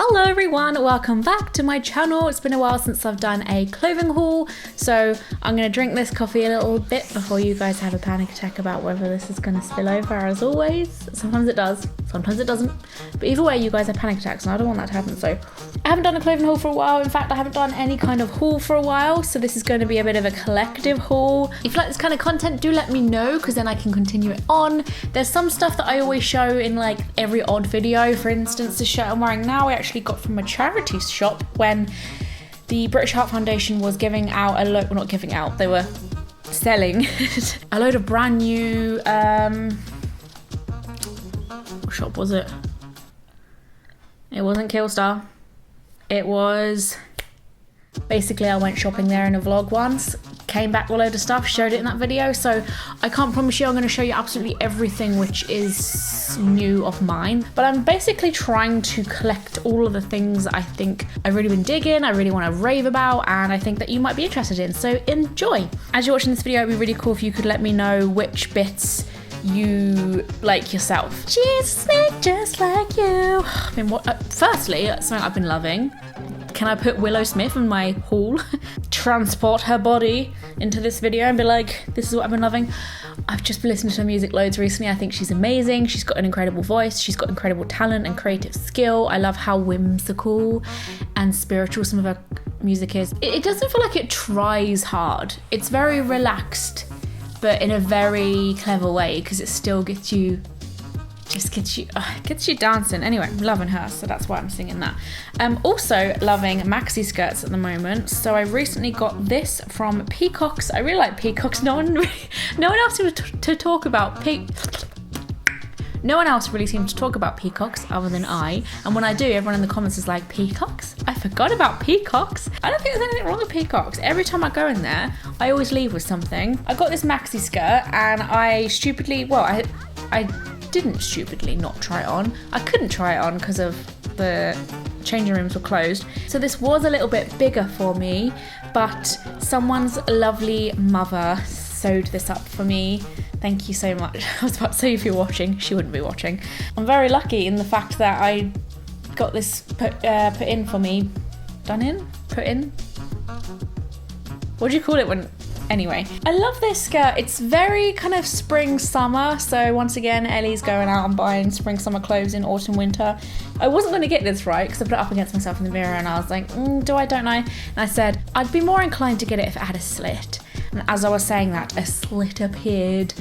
Hello everyone, welcome back to my channel. It's been a while since I've done a clothing haul, so I'm going to drink this coffee a little bit before you guys have a panic attack about whether this is going to spill over, as always. Sometimes it does, sometimes it doesn't, but either way you guys have panic attacks and I don't want that to happen. So I haven't done a clothing haul for a while. In fact, I haven't done any kind of haul for a while, so this is going to be a bit of a collective haul. If you like this kind of content, do let me know, because then I can continue it on. There's some stuff that I always show in like every odd video. For instance, the shirt I'm wearing now I actually got from a charity shop when the British Heart Foundation was giving out a load, well, not giving out, they were selling a load of brand new, what shop was it? It wasn't Killstar. It was, basically I went shopping there in a vlog once, came back with a load of stuff, showed it in that video, so I can't promise you I'm going to show you absolutely everything which is new of mine, but I'm basically trying to collect all of the things that I think I've really been digging, I really want to rave about, and I think that you might be interested in, so enjoy. As you're watching this video, it'd be really cool if you could let me know which bits you like yourself. Jesus, just like you. I mean, firstly, something I've been loving. Can I put Willow Smith in my haul? Transport her body into this video and be like, this is what I've been loving. I've just been listening to her music loads recently. I think she's amazing. She's got an incredible voice. She's got incredible talent and creative skill. I love how whimsical and spiritual some of her music is. It doesn't feel like it tries hard. It's very relaxed, but in a very clever way, because it still gets you gets you dancing. Anyway, I'm loving her, so that's why I'm singing that. Also loving maxi skirts at the moment, so I recently got this from Peacocks. I really like Peacocks. No one else seems to talk about No one else really seems to talk about Peacocks other than I, and when I do, everyone in the comments is like, Peacocks? I forgot about Peacocks. I don't think there's anything wrong with Peacocks. Every time I go in there, I always leave with something. I got this maxi skirt and I stupidly, well, I didn't stupidly not try it on. I couldn't try it on because of the changing rooms were closed. So this was a little bit bigger for me, but someone's lovely mother sewed this up for me. Thank you so much. I was about to say if you're watching, she wouldn't be watching. I'm very lucky in the fact that I got this put in for me. Put in? What do you call it when... Anyway, I love this skirt. It's very kind of spring summer, so once again Ellie's going out and buying spring summer clothes in autumn winter. I wasn't going to get this right because I put it up against myself in the mirror and I was like, don't I? And I said I'd be more inclined to get it if it had a slit, and as I was saying that, a slit appeared.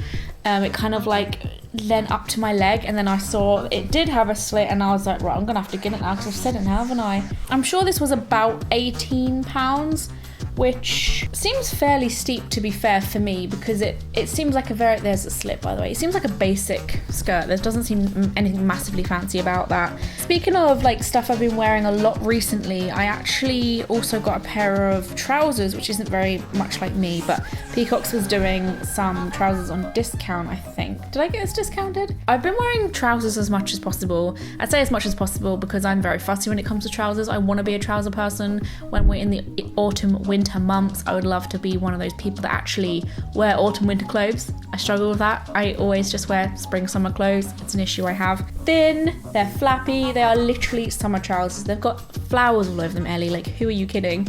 It kind of like leant up to my leg, and then I saw it did have a slit and I was like, right, I'm gonna have to get it now because I've said it now, haven't I? I'm sure this was about £18, which seems fairly steep, to be fair, for me, because it seems like there's a slit, by the way. It seems like a basic skirt. There doesn't seem anything massively fancy about that. Speaking of like stuff I've been wearing a lot recently, I actually also got a pair of trousers, which isn't very much like me, but Peacocks was doing some trousers on discount, I think. Did I get this discounted? I've been wearing trousers as much as possible. I'd say as much as possible because I'm very fussy when it comes to trousers. I want to be a trouser person. When we're in the autumn, winter months, I would love to be one of those people that actually wear autumn winter clothes. I struggle with that. I always just wear spring summer clothes. It's an issue I have. Thin, they're flappy, they are literally summer trousers. They've got flowers all over them, Ellie, like who are you kidding?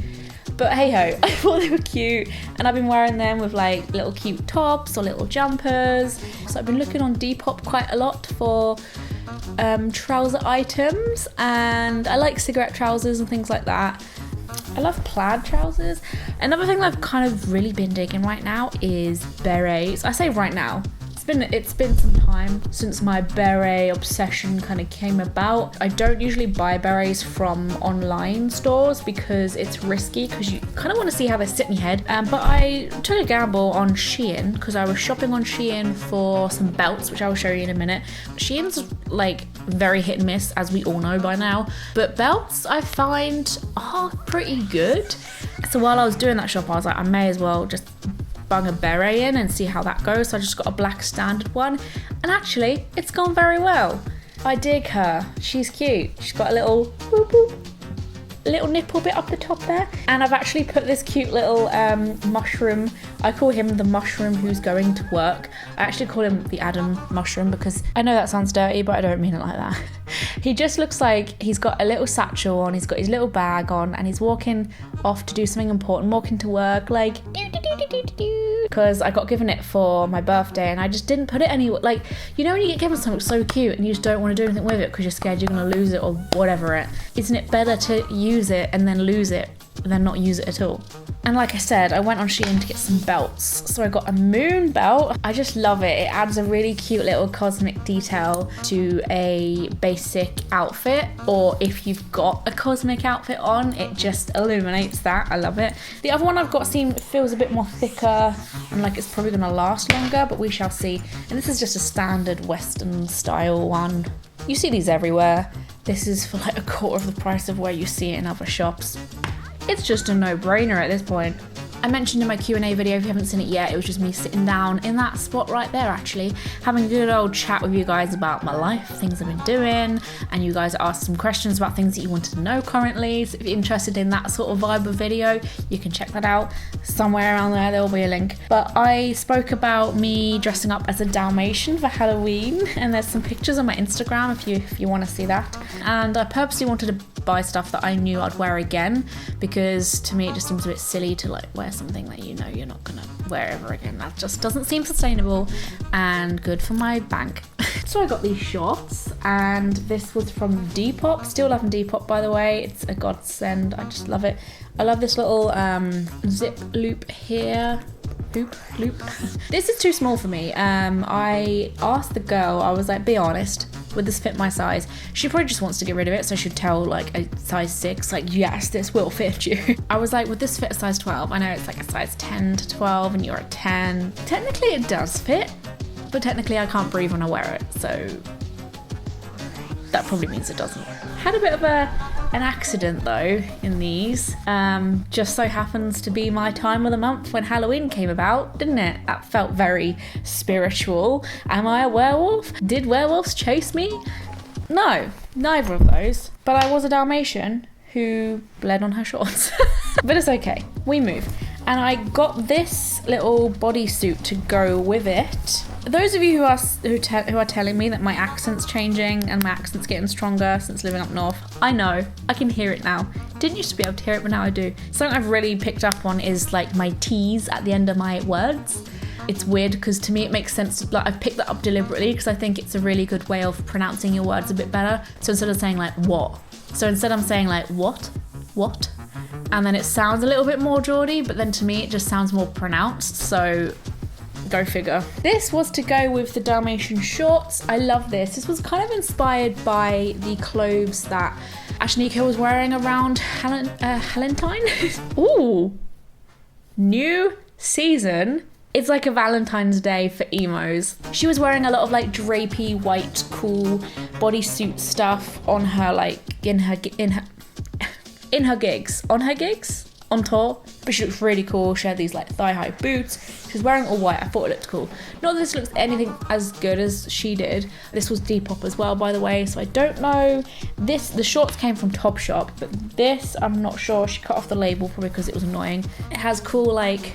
But hey ho, I thought they were cute, and I've been wearing them with like little cute tops or little jumpers. So I've been looking on Depop quite a lot for trouser items, and I like cigarette trousers and things like that. I love plaid trousers. Another thing that I've kind of really been digging right now is berets. I say right now. It's been some time since my beret obsession kind of came about. I don't usually buy berets from online stores because it's risky, because you kind of want to see how they sit in your head. But I took a gamble on Shein because I was shopping on Shein for some belts, which I will show you in a minute. Shein's like very hit and miss, as we all know by now. But belts I find are pretty good. So while I was doing that shop, I was like, I may as well just bung a beret in and see how that goes. So I just got a black standard one, and actually it's gone very well. I dig her. She's cute. She's got a little boop boop little nipple bit up the top there. And I've actually put this cute little mushroom. I call him the mushroom who's going to work. I actually call him the Adam mushroom because I know that sounds dirty, but I don't mean it like that. He just looks like he's got a little satchel on, he's got his little bag on, and he's walking off to do something important, walking to work, like because I got given it for my birthday and I just didn't put it anywhere. Like, you know when you get given something so cute and you just don't want to do anything with it because you're scared you're going to lose it or whatever isn't it better to use it and then lose it than not use it at all? And like I said, I went on Shein to get some belts. So I got a moon belt. I just love it. It adds a really cute little cosmic detail to a basic outfit, or if you've got a cosmic outfit on, it just illuminates that. I love it. The other one I've got feels a bit more thicker and like it's probably gonna last longer, but we shall see. And this is just a standard Western style one. You see these everywhere. This is for like 1/4 of the price of where you see it in other shops. It's just a no-brainer at this point. I mentioned in my Q&A video, if you haven't seen it yet, it was just me sitting down in that spot right there actually, having a good old chat with you guys about my life, things I've been doing, and you guys asked some questions about things that you wanted to know currently. So if you're interested in that sort of vibe of video, you can check that out. Somewhere around there will be a link. But I spoke about me dressing up as a Dalmatian for Halloween, and there's some pictures on my Instagram if you want to see that. And I purposely wanted to buy stuff that I knew I'd wear again, because to me it just seems a bit silly to like wear something that you know you're not gonna wear ever again. That just doesn't seem sustainable and good for my bank. So I got these shorts, and this was from Depop. Still loving Depop, by the way. It's a godsend. I just love it. I love this little zip loop here. Loop. This is too small for me. I asked the girl, I was like, be honest, would this fit my size? She probably just wants to get rid of it, so I should tell like a size 6, like, yes, this will fit you. I was like, would this fit a size 12? I know it's like a size 10 to 12 and you're a 10. Technically it does fit, but technically I can't breathe when I wear it, so that probably means it doesn't. Had a bit of an accident though in these. Just so happens to be my time of the month when Halloween came about, didn't it? That felt very spiritual. Am I a werewolf? Did werewolves chase me? No, neither of those. But I was a Dalmatian who bled on her shorts. But it's okay, we move. And I got this little bodysuit to go with it. Those of you who are telling me that my accent's changing and my accent's getting stronger since living up north, I know, I can hear it now. Didn't used to be able to hear it, but now I do. Something I've really picked up on is like my T's at the end of my words. It's weird because to me it makes sense, like I've picked that up deliberately because I think it's a really good way of pronouncing your words a bit better. So instead of saying like what, so instead I'm saying like what, and then it sounds a little bit more Geordie, but then to me it just sounds more pronounced, so go figure. This was to go with the Dalmatian shorts. I love this. This was kind of inspired by the clothes that Ashnika was wearing around Valentine. Ooh, new season. It's like a Valentine's Day for emos. She was wearing a lot of like drapey, white, cool bodysuit stuff on her, like in her gigs, on tour. But she looks really cool. She had these like thigh-high boots. She was wearing all white. I thought it looked cool. Not that this looks anything as good as she did. This was Depop as well, by the way, so I don't know. The shorts came from Topshop, but this, I'm not sure. She cut off the label probably because it was annoying. It has cool like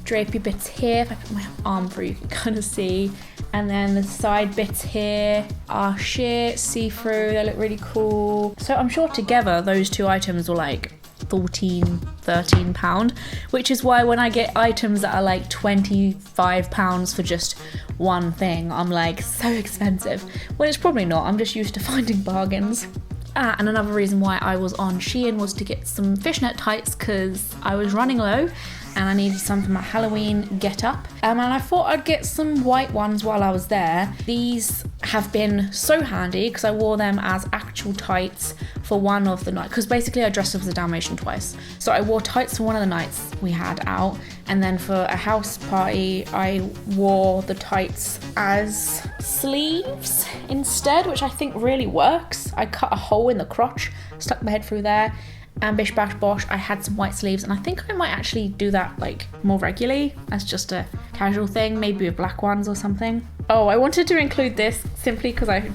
drapey bits here. If I put my arm through, you can kind of see. And then the side bits here are sheer see-through. They look really cool. So I'm sure together those two items were like £13, which is why when I get items that are like £25 for just one thing, I'm like, so expensive. Well, it's probably not. I'm just used to finding bargains. And another reason why I was on Shein was to get some fishnet tights because I was running low and I needed some for my Halloween get up. And I thought I'd get some white ones while I was there. These have been so handy because I wore them as actual tights for one of the nights, because basically I dressed up as a Dalmatian twice. So I wore tights for one of the nights we had out, and then for a house party I wore the tights as sleeves instead, which I think really works. I cut a hole in the crotch, stuck my head through there, and bish bash bosh, I had some white sleeves, and I think I might actually do that like more regularly as just a casual thing, maybe with black ones or something. Oh, I wanted to include this simply because I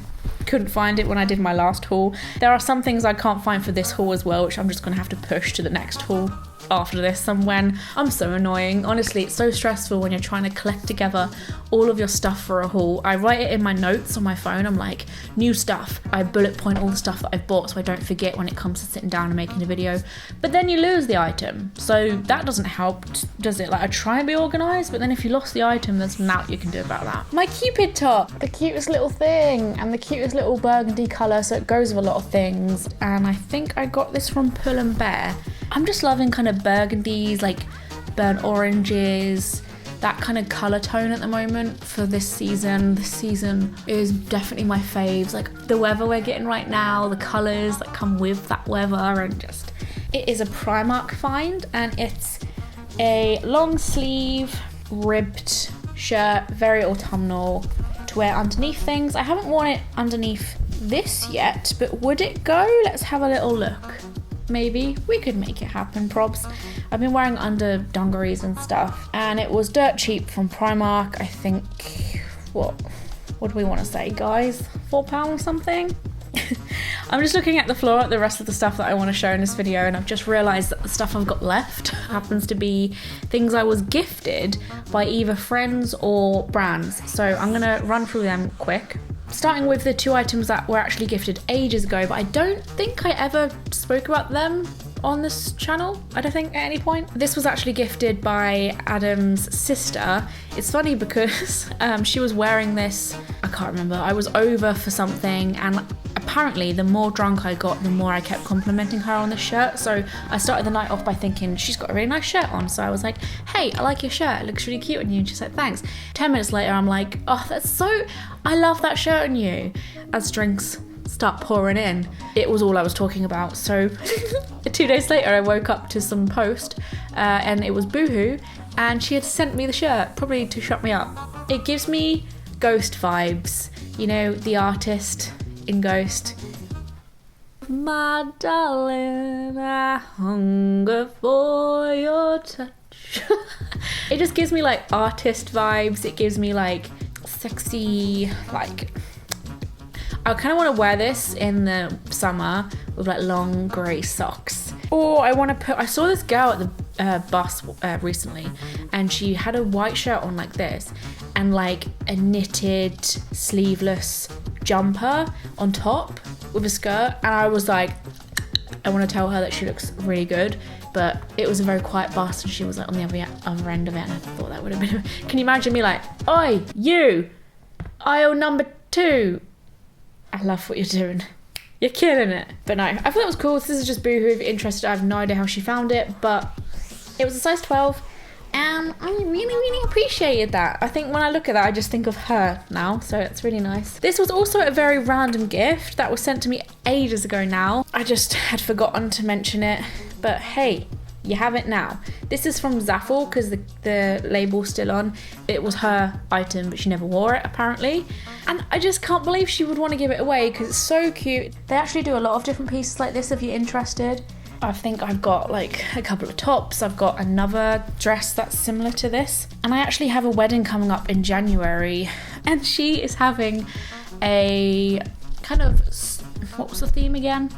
couldn't find it when I did my last haul. There are some things I can't find for this haul as well, which I'm just gonna have to push to the next haul after this. And when I'm so annoying, honestly, it's so stressful when you're trying to collect together all of your stuff for a haul. I write it in my notes on my phone. I'm like, new stuff. I bullet point all the stuff that I've bought so I don't forget when it comes to sitting down and making a video. But then you lose the item, so that doesn't help, does it? Like, I try and be organized, but then if you lost the item, there's nothing you can do about that. My Cupid top, the cutest little thing, and the cutest little burgundy color, so it goes with a lot of things. And I think I got this from Pull and Bear. I'm just loving kind of burgundies, like burnt oranges, that kind of colour tone at the moment for this season. This season is definitely my faves. Like the weather we're getting right now, the colours that come with that weather, and just, it is a Primark find, and it's a long sleeve ribbed shirt, very autumnal, to wear underneath things. I haven't worn it underneath this yet, but would it go? Let's have a little look. Maybe we could make it happen, probs. I've been wearing under dungarees and stuff, and it was dirt cheap from Primark. I think, what do we want to say, guys? £4 something? I'm just looking at the floor at the rest of the stuff that I want to show in this video, and I've just realised that the stuff I've got left happens to be things I was gifted by either friends or brands. So I'm gonna run through them quick. Starting with the two items that were actually gifted ages ago, but I don't think I ever spoke about them on this channel, I don't think, at any point. This was actually gifted by Adam's sister. It's funny because she was wearing this, I can't remember, I was over for something, and apparently the more drunk I got, the more I kept complimenting her on the shirt. So I started the night off by thinking, she's got a really nice shirt on. So I was like, hey, I like your shirt, it looks really cute on you. And she's like, thanks. 10 minutes later, I'm like, oh, that's so, I love that shirt on you. As drinks start pouring in, it was all I was talking about. So 2 days later, I woke up to some post and it was Boohoo, and she had sent me the shirt, probably to shut me up. It gives me Ghost vibes, you know, the artist in Ghost. My darling, I hunger for your touch. It just gives me like artist vibes. It gives me like sexy, like, I kind of want to wear this in the summer with like long grey socks. Or I want to put, I saw this girl at the bus recently, and she had a white shirt on like this, and like a knitted sleeveless jumper on top with a skirt, and I was like, I want to tell her that she looks really good, but it was a very quiet bus and she was like on the other end of it, and I thought that would have been, can you imagine me like, oi, you, aisle number 2, I love what you're doing. You're killing it. But no, I thought it was cool. This is just Boohoo. If you're interested, I have no idea how she found it, but it was a size 12, and I really appreciated that. I think when I look at that, I just think of her now, so it's really nice. This was also a very random gift that was sent to me ages ago now. I just had forgotten to mention it, but hey, you have it now. This is from Zaffle, because the label's still on. It was her item, but she never wore it apparently. And I just can't believe she would want to give it away because it's so cute. They actually do a lot of different pieces like this if you're interested. I think I've got like a couple of tops. I've got another dress that's similar to this. And I actually have a wedding coming up in January, and she is having a kind of, what was the theme again?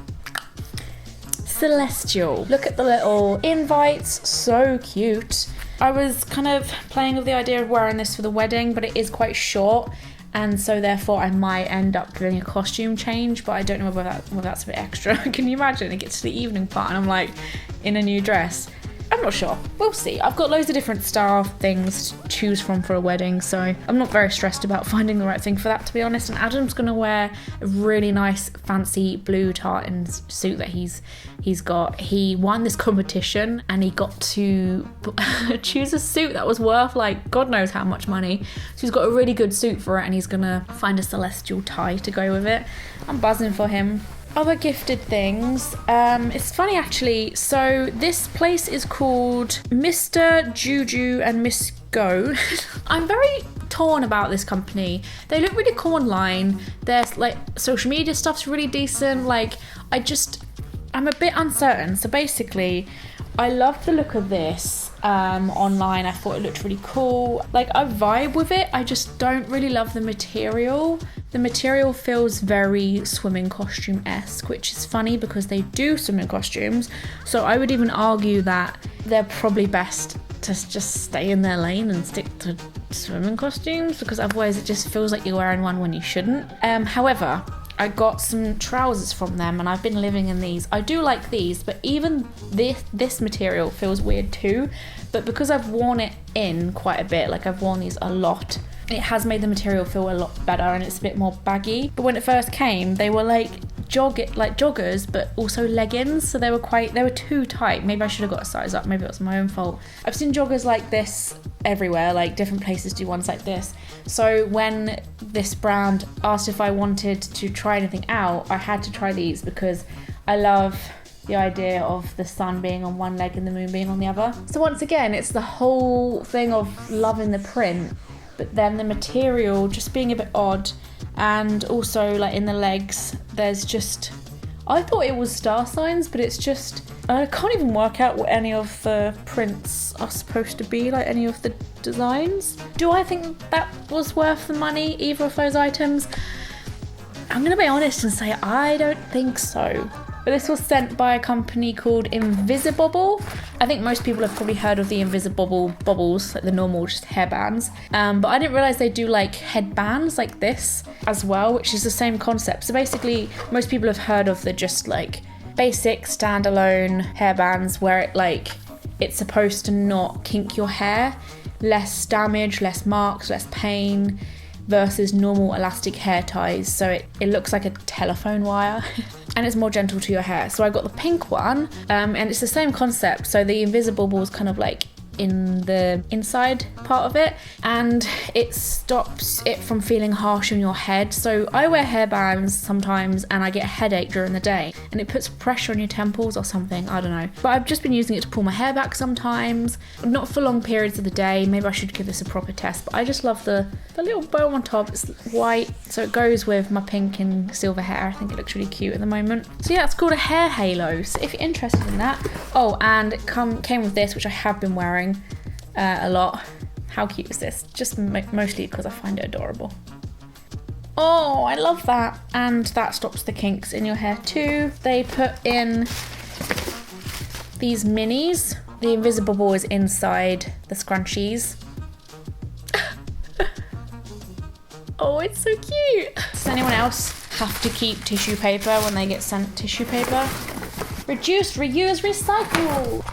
Celestial. Look at the little invites, so cute. I was kind of playing with the idea of wearing this for the wedding, but it is quite short, and so therefore I might end up doing a costume change, but I don't know whether that's a bit extra. Can you imagine? It gets to the evening part and I'm like in a new dress. I'm not sure. We'll see. I've got loads of different style things to choose from for a wedding, so I'm not very stressed about finding the right thing for that, to be honest. And Adam's gonna wear a really nice fancy blue tartan suit that he's got. He won this competition and he got to choose a suit that was worth like God knows how much money. So he's got a really good suit for it, and he's gonna find a celestial tie to go with it. I'm buzzing for him. Other gifted things, it's funny actually, so this place is called Mr. Juju and Miss Go. I'm very torn about this company. They look really cool online. Their like social media stuff's really decent. Like I'm a bit uncertain. So basically I love the look of this online. I thought it looked really cool. Like, I vibe with it. I just don't really love the material. The material feels very swimming costume-esque, which is funny because they do swimming costumes. So I would even argue that they're probably best to just stay in their lane and stick to swimming costumes, because otherwise it just feels like you're wearing one when you shouldn't. However, I got some trousers from them and I've been living in these. I do like these, but even this material feels weird too. But because I've worn it in quite a bit, like I've worn these a lot, it has made the material feel a lot better and it's a bit more baggy. But when it first came, they were like joggers, but also leggings, so they were too tight. Maybe I should have got a size up, maybe it was my own fault. I've seen joggers like this everywhere, like different places do ones like this. So when this brand asked if I wanted to try anything out, I had to try these because I love the idea of the sun being on one leg and the moon being on the other. So once again, it's the whole thing of loving the print, but then the material just being a bit odd. And also, like, in the legs, there's just, I thought it was star signs, but it's just, I can't even work out what any of the prints are supposed to be, like any of the designs. Do I think that was worth the money, either of those items? I'm gonna be honest and say I don't think so. But this was sent by a company called Invisibobble. I think most people have probably heard of the Invisibobble bobbles, like the normal just hairbands. But I didn't realise they do like headbands like this as well, which is the same concept. So basically, most people have heard of the just like basic standalone hairbands where it's supposed to not kink your hair, less damage, less marks, less pain, versus normal elastic hair ties. So it looks like a telephone wire and it's more gentle to your hair. So I got the pink one and it's the same concept. So the Invisibobble is kind of like in the inside part of it and it stops it from feeling harsh on your head. So I wear hairbands sometimes and I get a headache during the day and it puts pressure on your temples or something, I don't know. But I've just been using it to pull my hair back sometimes, not for long periods of the day. Maybe I should give this a proper test, but I just love the little bow on top. It's white, so it goes with my pink and silver hair. I think it looks really cute at the moment. So yeah, it's called a hair halo. So if you're interested in that. Oh, and it came with this, which I have been wearing a lot. How cute is this? Just mostly because I find it adorable. Oh, I love that. And that stops the kinks in your hair too. They put in these minis. The Invisibobble is inside the scrunchies. Oh, it's so cute. Does anyone else have to keep tissue paper when they get sent tissue paper? Reduce, reuse, recycle.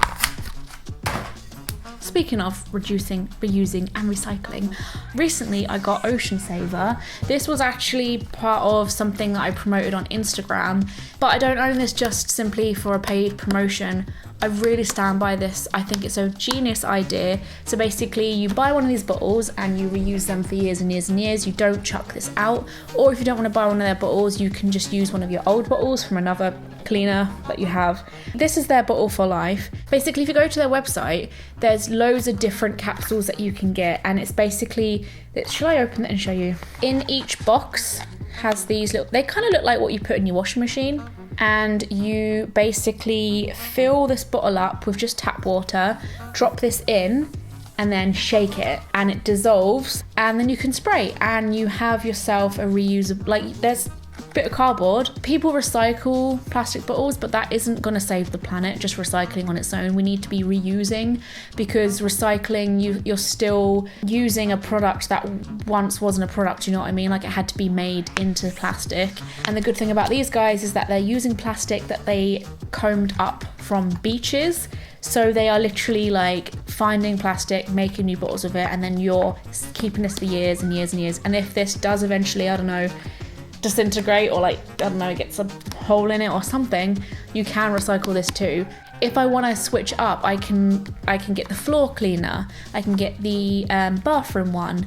Speaking of reducing, reusing and recycling, recently I got Ocean Saver. This was actually part of something that I promoted on Instagram, but I don't own this just simply for a paid promotion. I really stand by this. I think it's a genius idea. So basically you buy one of these bottles and you reuse them for years and years and years. You don't chuck this out. Or if you don't want to buy one of their bottles, you can just use one of your old bottles from another cleaner that you have. This is their bottle for life. Basically, if you go to their website, there's loads of different capsules that you can get, and it's basically, shall I open it and show you? In each box has these little, they kind of look like what you put in your washing machine, and you basically fill this bottle up with just tap water, drop this in, and then shake it, and it dissolves, and then you can spray, and you have yourself a reusable, like there's bit of cardboard. People recycle plastic bottles, but that isn't going to save the planet, just recycling on its own. We need to be reusing, because recycling, you're still using a product that once wasn't a product, you know what I mean? Like, it had to be made into plastic. And the good thing about these guys is that they're using plastic that they combed up from beaches. So they are literally like finding plastic, making new bottles of it, and then you're keeping this for years and years and years. And if this does eventually, I don't know, disintegrate, or like, I don't know, it gets a hole in it or something, you can recycle this too. If I want to switch up, I can get the floor cleaner, I can get the bathroom one,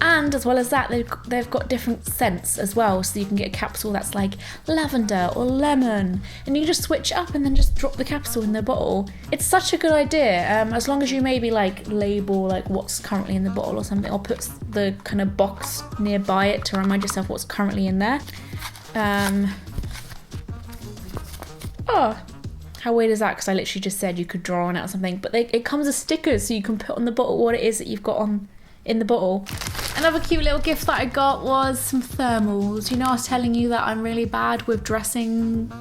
and as well as that, they've got different scents as well, so you can get a capsule that's like lavender or lemon, and you just switch up and then just drop the capsule in the bottle. It's such a good idea, as long as you maybe like label like what's currently in the bottle or something, or put the kind of box nearby it to remind yourself what's currently in there. Oh, How weird is that? Because I literally just said you could draw on it or something, but it comes as stickers, so you can put on the bottle what it is that you've got on in the bottle. Another cute little gift that I got was some thermals. You know, I was telling you that I'm really bad with dressing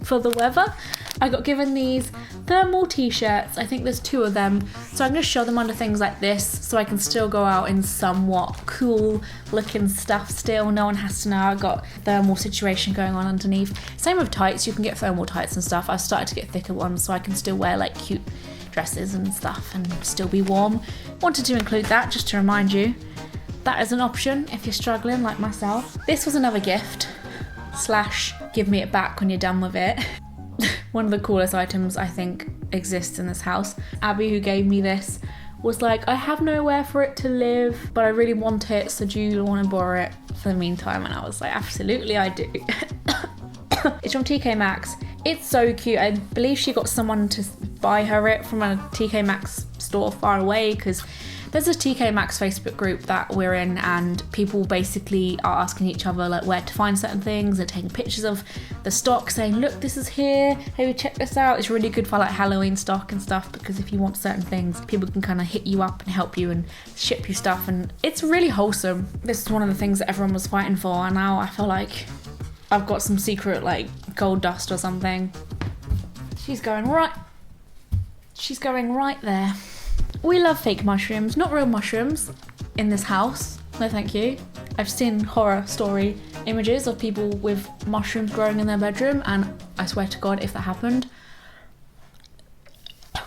for the weather. I got given these thermal t-shirts. I think there's 2 of them. So I'm going to show them under things like this so I can still go out in somewhat cool looking stuff still. No one has to know I got thermal situation going on underneath. Same with tights. You can get thermal tights and stuff. I've started to get thicker ones so I can still wear like cute dresses and stuff and still be warm. Wanted to include that just to remind you that is an option if you're struggling like myself. This was another gift / give me it back when you're done with it. One of the coolest items I think exists in this house. Abby, who gave me this, was like, I have nowhere for it to live, but I really want it, so do you want to borrow it for the meantime? And I was like, absolutely I do. It's from TK Maxx. It's so cute. I believe she got someone to buy her it from a TK Maxx store far away, because there's a TK Maxx Facebook group that we're in, and people basically are asking each other like where to find certain things and taking pictures of the stock, saying, look, this is here, hey, check this out. It's really good for like Halloween stock and stuff, because if you want certain things, people can kind of hit you up and help you and ship you stuff, and it's really wholesome. This is one of the things that everyone was fighting for, and now I feel like I've got some secret like gold dust or something. She's going right there. We love fake mushrooms, not real mushrooms in this house. No thank you. I've seen horror story images of people with mushrooms growing in their bedroom, and I swear to God, if that happened,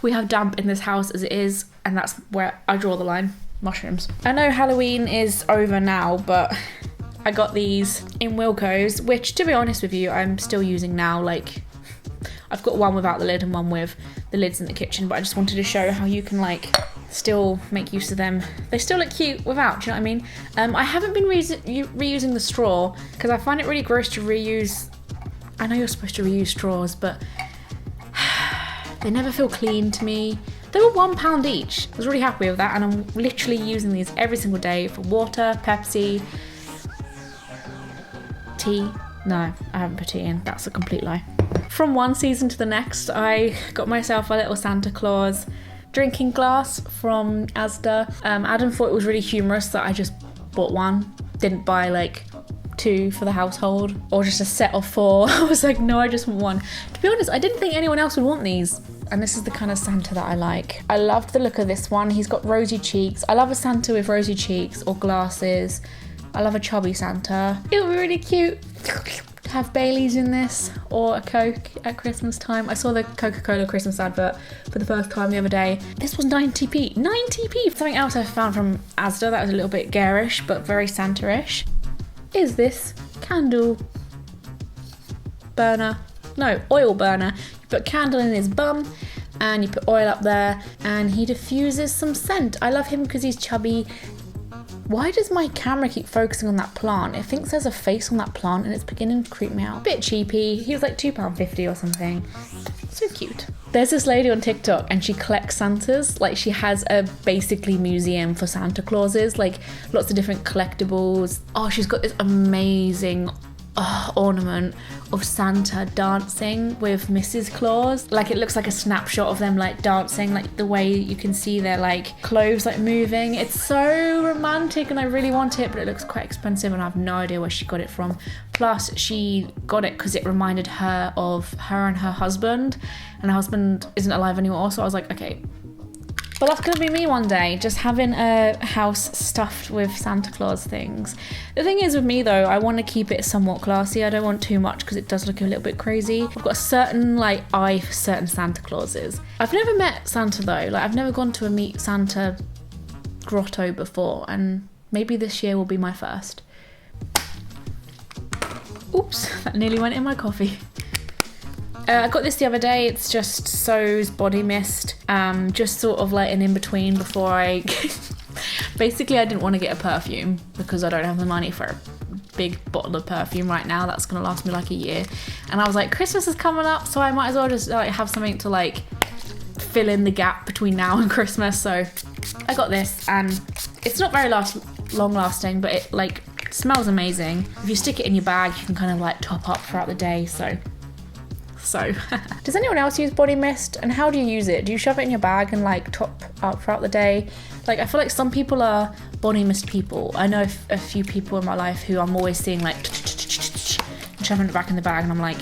we have damp in this house as it is, and that's where I draw the line. Mushrooms. I know Halloween is over now, but I got these in Wilko's, which, to be honest with you, I'm still using now. Like, I've got one without the lid and one with the lids in the kitchen, but I just wanted to show how you can like still make use of them. They still look cute without, do you know what I mean? I haven't been reusing the straw because I find it really gross to reuse. I know you're supposed to reuse straws, but they never feel clean to me. They were £1 each. I was really happy with that, and I'm literally using these every single day for water, Pepsi, tea. No, I haven't put tea in. That's a complete lie. From one season to the next, I got myself a little Santa Claus drinking glass from Asda. Adam thought it was really humorous that I just bought one, didn't buy like 2 for the household or just a set of 4. I was like, no, I just want one. To be honest, I didn't think anyone else would want these. And this is the kind of Santa that I like. I loved the look of this one. He's got rosy cheeks. I love a Santa with rosy cheeks or glasses. I love a chubby Santa. It would be really cute to have Baileys in this or a Coke at Christmas time. I saw the Coca-Cola Christmas advert for the first time the other day. This was 90p. 90p! Something else I found from Asda that was a little bit garish but very Santa-ish is this candle burner. No, oil burner. You put a candle in his bum and you put oil up there and he diffuses some scent. I love him because he's chubby. Why does my camera keep focusing on that plant? It thinks there's a face on that plant and it's beginning to creep me out. Bit cheapy. He was like £2.50 or something. So cute. There's this lady on TikTok and she collects Santas. Like, she has a basically museum for Santa Clauses, like lots of different collectibles. Oh, she's got this amazing ornament of Santa dancing with Mrs. Claus. Like, it looks like a snapshot of them like dancing, like the way you can see their like clothes like moving. It's so romantic and I really want it, but it looks quite expensive and I have no idea where she got it from. Plus she got it because it reminded her of her and her husband, and her husband isn't alive anymore, so I was like, okay. But that's gonna be me one day, just having a house stuffed with Santa Claus things. The thing is with me though, I want to keep it somewhat classy. I don't want too much because it does look a little bit crazy. I've got a certain like eye for certain Santa Clauses. I've never met Santa though. Like, I've never gone to a meet Santa grotto before, and maybe this year will be my first. Oops, that nearly went in my coffee. I got this the other day. It's just So's body mist, just sort of like an in-between before I basically I didn't want to get a perfume because I don't have the money for a big bottle of perfume right now that's gonna last me like a year, and I was like, Christmas is coming up, so I might as well just like have something to like fill in the gap between now and Christmas. So I got this, and it's not very long lasting, but it like smells amazing. If you stick it in your bag, you can kind of like top up throughout the day, so So does anyone else use body mist, and how do you use it? Do you shove it in your bag and like top out throughout the day? Like, I feel like some people are body mist people. I know a few people in my life who I'm always seeing like shoving it back in the bag, and I'm like,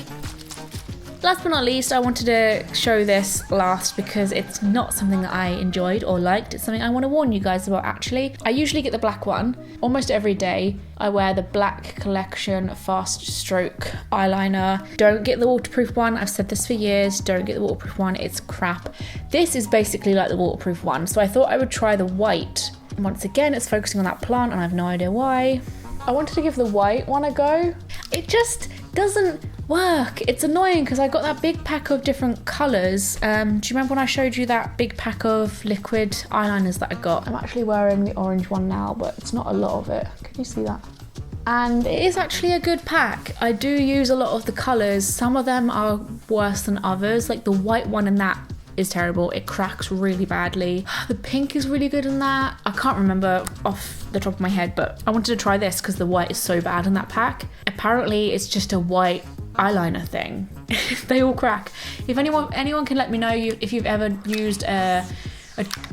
last but not least, I wanted to show this last because it's not something that I enjoyed or liked. It's something I want to warn you guys about, actually. I usually get the black one almost every day. I wear the Black Collection Fast Stroke eyeliner. Don't get the waterproof one. I've said this for years. Don't get the waterproof one. It's crap. This is basically like the waterproof one. So I thought I would try the white. Once again, it's focusing on that plant and I have no idea why. I wanted to give the white one a go. It just doesn't work. It's annoying because I got that big pack of different colours. Do you remember when I showed you that big pack of liquid eyeliners that I got? I'm actually wearing the orange one now, but it's not a lot of it. Can you see that? And it is actually a good pack. I do use a lot of the colours. Some of them are worse than others. Like the white one in that is terrible. It cracks really badly. The pink is really good in that. I can't remember off the top of my head, but I wanted to try this because the white is so bad in that pack. Apparently it's just a white eyeliner thing. They all crack. If anyone can let me know if you've ever used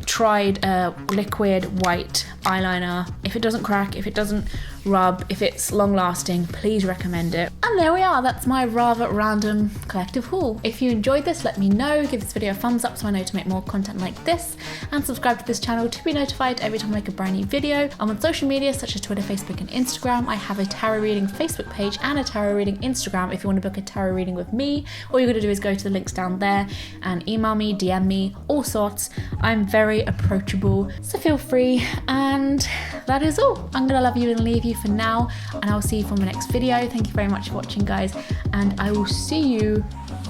tried a liquid white eyeliner. If it doesn't crack, if it doesn't rub, if it's long lasting, please recommend it. And there we are, that's my rather random collective haul. If you enjoyed this, let me know. Give this video a thumbs up so I know to make more content like this, and subscribe to this channel to be notified every time I make a brand new video. I'm on social media such as Twitter, Facebook and Instagram. I have a tarot reading Facebook page and a tarot reading Instagram. If you want to book a tarot reading with me, all you're going to do is go to the links down there and email me, DM me, all sorts. I'm very approachable, so feel free. And that is all. I'm gonna love you and leave you for now, and I'll see you for my next video. Thank you very much for watching, guys, and I will see you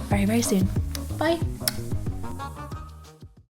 very, very soon. Bye.